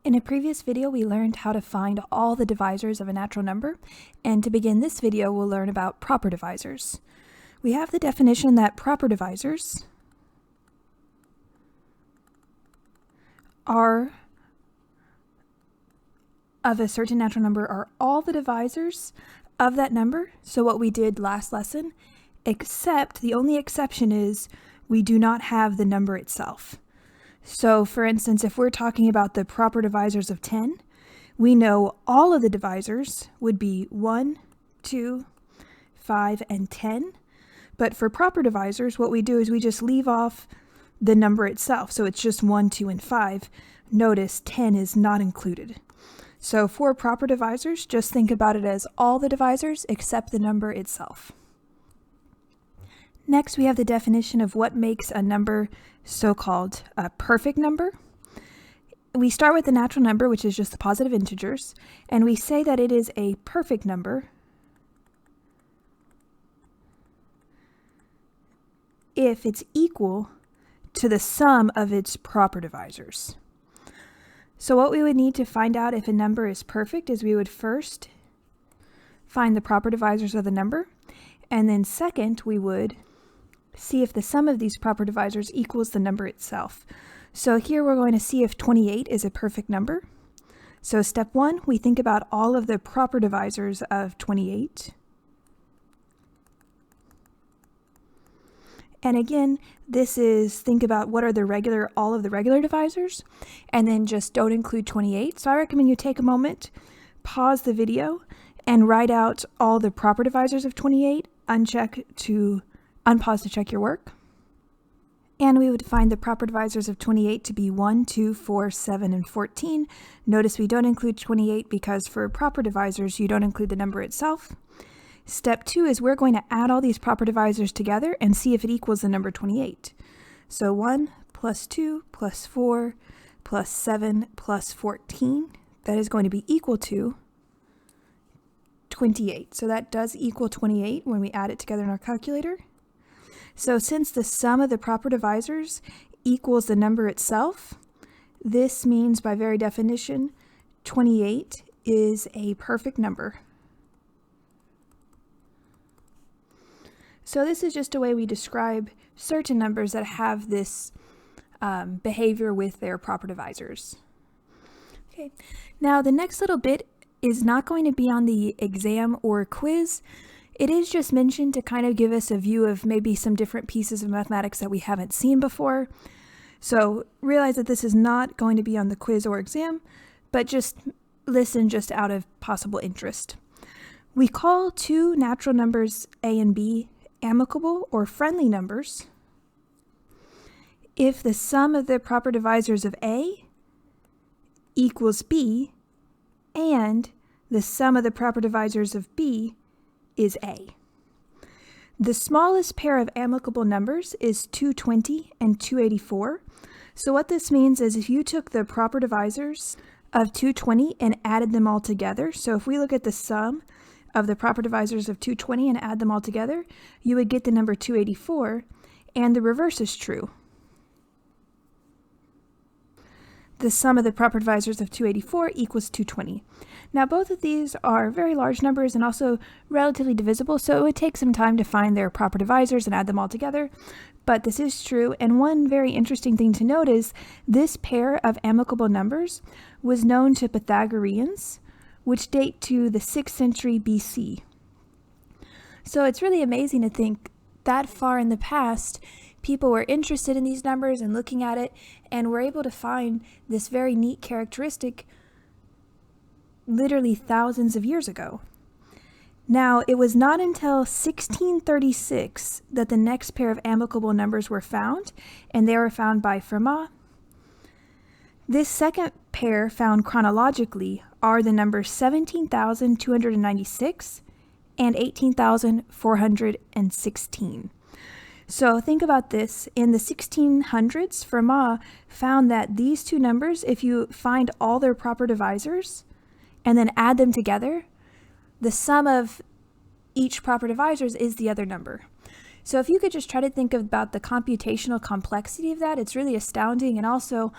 In a previous video, we learned how to find all the divisors of a natural number, and to begin this video, we'll learn about proper divisors. We have the definition that proper divisors are of a certain natural number are all the divisors of that number, so what we did last lesson, except the only exception is we do not have the number itself. So for instance, if we're talking about the proper divisors of 10, we know all of the divisors would be 1, 2, 5, and 10. But for proper divisors, what we do is we just leave off the number itself. So it's just 1, 2, and 5. Notice 10 is not included. So for proper divisors, just think about it as all the divisors except the number itself. Next, we have the definition of what makes a number so-called a perfect number. We start with the natural number, which is just the positive integers, and we say that it is a perfect number if it's equal to the sum of its proper divisors. So what we would need to find out if a number is perfect is we would first find the proper divisors of the number, and then second, we would see if the sum of these proper divisors equals the number itself. So here we're going to see if 28 is a perfect number. So step 1, we think about all of the proper divisors of 28. And again, this is think about what are all of the regular divisors, and then just don't include 28. So I recommend you take a moment, pause the video, and write out all the proper divisors of 28, unpause to check your work. And we would find the proper divisors of 28 to be 1, 2, 4, 7, and 14. Notice we don't include 28 because for proper divisors, you don't include the number itself. Step 2 is we're going to add all these proper divisors together and see if it equals the number 28. So 1 plus 2 plus 4 plus 7 plus 14, that is going to be equal to 28. So that does equal 28 when we add it together in our calculator. So since the sum of the proper divisors equals the number itself, this means by very definition, 28 is a perfect number. So this is just a way we describe certain numbers that have this behavior with their proper divisors. Okay, now the next little bit is not going to be on the exam or quiz. It is just mentioned to kind of give us a view of maybe some different pieces of mathematics that we haven't seen before. So realize that this is not going to be on the quiz or exam, but just listen just out of possible interest. We call two natural numbers A and B amicable or friendly numbers if the sum of the proper divisors of A equals B and the sum of the proper divisors of B is A. The smallest pair of amicable numbers is 220 and 284. So what this means is if you took the proper divisors of 220 and added them all together, so if we look at the sum of the proper divisors of 220 and add them all together, you would get the number 284, and the reverse is true. The sum of the proper divisors of 284 equals 220. Now both of these are very large numbers and also relatively divisible, so it would take some time to find their proper divisors and add them all together, but this is true. And one very interesting thing to note is this pair of amicable numbers was known to Pythagoreans, which date to the 6th century BC. So it's really amazing to think that far in the past, people were interested in these numbers and looking at it, and were able to find this very neat characteristic literally thousands of years ago. Now, it was not until 1636 that the next pair of amicable numbers were found, and they were found by Fermat. This second pair found chronologically are the numbers 17,296 and 18,416. So think about this. In the 1600s, Fermat found that these two numbers, if you find all their proper divisors and then add them together, the sum of each proper divisors is the other number. So if you could just try to think about the computational complexity of that, it's really astounding. And also,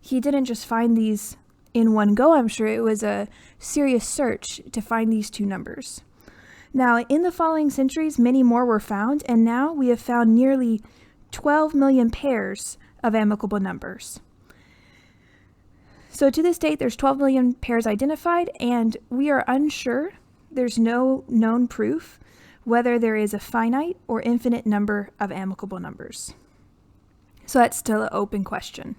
he didn't just find these in one go, I'm sure. It was a serious search to find these two numbers. Now, in the following centuries, many more were found, and now we have found nearly 12 million pairs of amicable numbers. So to this date, there's 12 million pairs identified, and we are unsure, there's no known proof, whether there is a finite or infinite number of amicable numbers. So that's still an open question.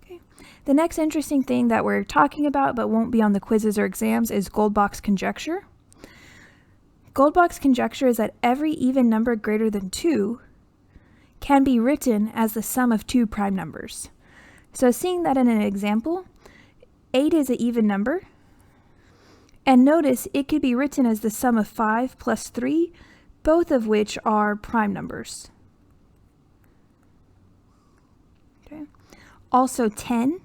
Okay. The next interesting thing that we're talking about but won't be on the quizzes or exams is Goldbach's conjecture. Goldbach's conjecture is that every even number greater than 2 can be written as the sum of two prime numbers. So seeing that in an example, 8 is an even number, and notice it could be written as the sum of 5 plus 3, both of which are prime numbers. Okay. Also 10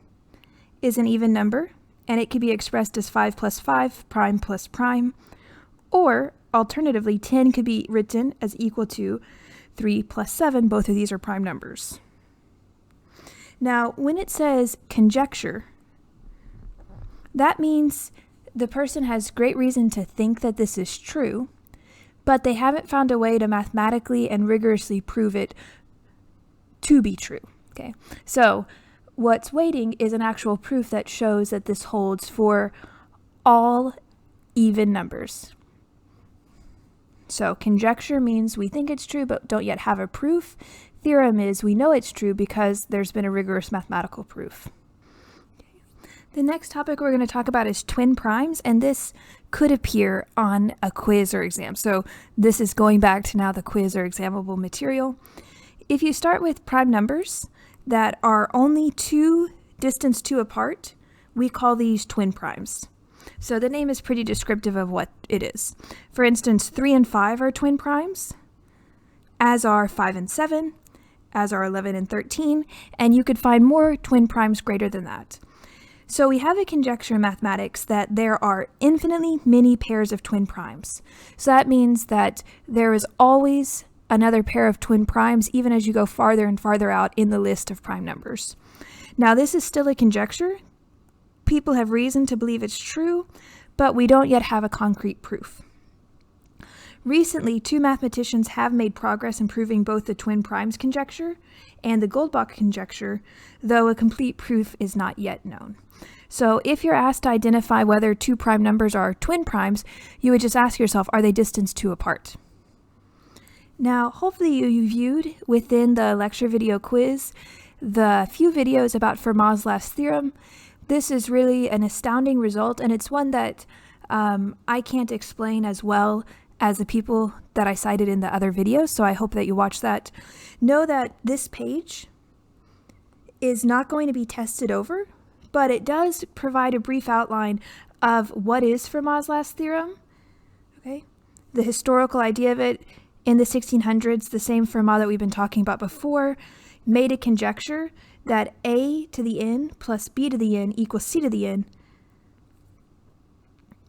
is an even number, and it could be expressed as 5 plus 5, prime plus prime, or alternatively 10 could be written as equal to 3 plus 7, both of these are prime numbers. Now, when it says conjecture, that means the person has great reason to think that this is true, but they haven't found a way to mathematically and rigorously prove it to be true. Okay, so what's waiting is an actual proof that shows that this holds for all even numbers. So conjecture means we think it's true but don't yet have a proof. Theorem is we know it's true because there's been a rigorous mathematical proof. The next topic we're going to talk about is twin primes, and this could appear on a quiz or exam. So this is going back to now the quiz or examable material. If you start with prime numbers that are only distance 2 apart, we call these twin primes. So the name is pretty descriptive of what it is. For instance, 3 and 5 are twin primes, as are 5 and 7, as are 11 and 13, and you could find more twin primes greater than that. So we have a conjecture in mathematics that there are infinitely many pairs of twin primes. So that means that there is always another pair of twin primes, even as you go farther and farther out in the list of prime numbers. Now, this is still a conjecture. People have reason to believe it's true, but we don't yet have a concrete proof. Recently, 2 mathematicians have made progress in proving both the twin primes conjecture and the Goldbach conjecture, though a complete proof is not yet known. So if you're asked to identify whether 2 prime numbers are twin primes, you would just ask yourself, are they distance 2 apart? Now, hopefully you viewed within the lecture video quiz the few videos about Fermat's last theorem. This is really an astounding result, and it's one that I can't explain as well as the people that I cited in the other videos, so I hope that you watch that. Know that this page is not going to be tested over, but it does provide a brief outline of what is Fermat's last theorem. Okay, the historical idea of it. In the 1600s, the same Fermat that we've been talking about before made a conjecture that a to the n plus b to the n equals c to the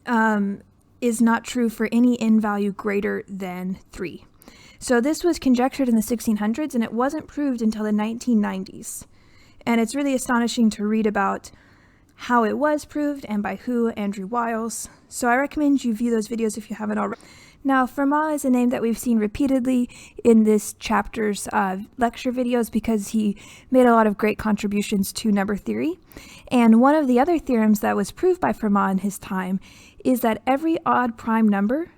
n is not true for any n value greater than 3. So this was conjectured in the 1600s, and it wasn't proved until the 1990s. And it's really astonishing to read about how it was proved and by who, Andrew Wiles. So I recommend you view those videos if you haven't already. Now, Fermat is a name that we've seen repeatedly in this chapter's lecture videos because he made a lot of great contributions to number theory. And one of the other theorems that was proved by Fermat in his time is that every odd prime number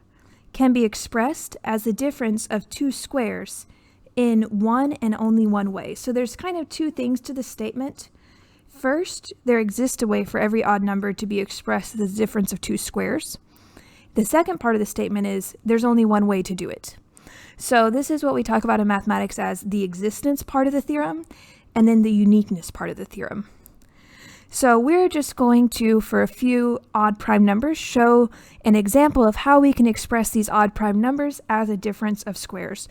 can be expressed as the difference of 2 squares in one and only one way. So there's kind of 2 things to this statement. First, there exists a way for every odd number to be expressed as the difference of 2 squares. The second part of the statement is there's only one way to do it. So this is what we talk about in mathematics as the existence part of the theorem and then the uniqueness part of the theorem. So we're just going to, for a few odd prime numbers, show an example of how we can express these odd prime numbers as a difference of squares.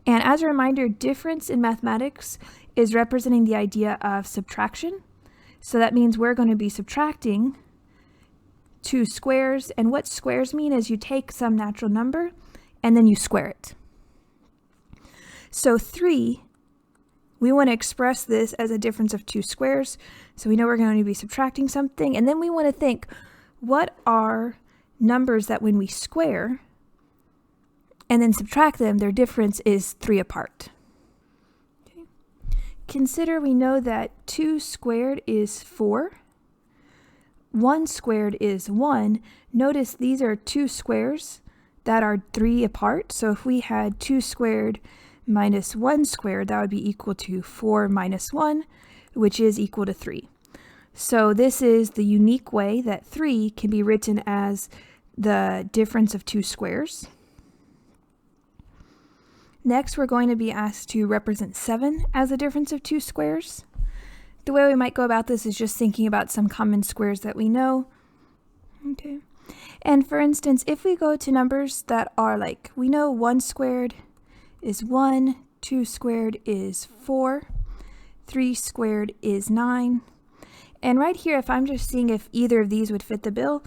And as a reminder, difference in mathematics is representing the idea of subtraction. So that means we're going to be subtracting 2 squares, and what squares mean is you take some natural number and then you square it. So 3 We want to express this as a difference of two squares. So we know we're going to be subtracting something. And then we want to think, what are numbers that when we square and then subtract them, their difference is 3 apart? Okay. Consider we know that 2 squared is 4. 1 squared is 1. Notice these are 2 squares that are 3 apart. So if we had 2 squared minus 1 squared, that would be equal to 4 minus 1, which is equal to 3. So this is the unique way that 3 can be written as the difference of 2 squares. Next, we're going to be asked to represent 7 as the difference of 2 squares. The way we might go about this is just thinking about some common squares that we know. Okay. And for instance, if we go to numbers that are like, we know 1 squared is 1, 2 squared is 4, 3 squared is 9. And right here, if I'm just seeing if either of these would fit the bill,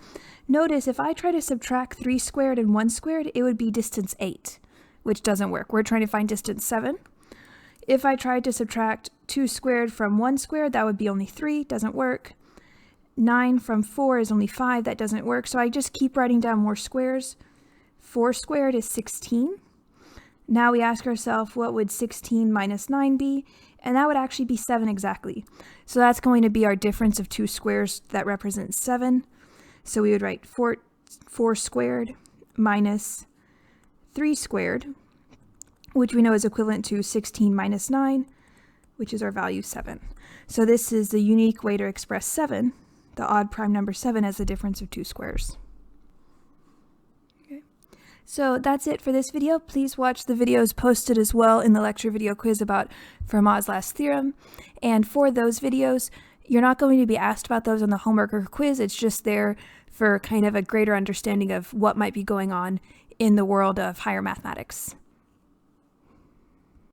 notice if I try to subtract 3 squared and 1 squared, it would be distance 8, which doesn't work. We're trying to find distance 7. If I tried to subtract 2 squared from 1 squared, that would be only 3, doesn't work. 9 from 4 is only 5, that doesn't work. So I just keep writing down more squares. 4 squared is 16. Now we ask ourselves, what would 16 minus 9 be? And that would actually be 7 exactly. So that's going to be our difference of 2 squares that represents 7. So we would write 4 squared minus 3 squared, which we know is equivalent to 16 minus 9, which is our value 7. So this is the unique way to express 7, the odd prime number 7, as the difference of 2 squares. Okay. So that's it for this video. Please watch the videos posted as well in the lecture video quiz about Fermat's last theorem. And for those videos, you're not going to be asked about those on the homework or quiz. It's just there for kind of a greater understanding of what might be going on in the world of higher mathematics.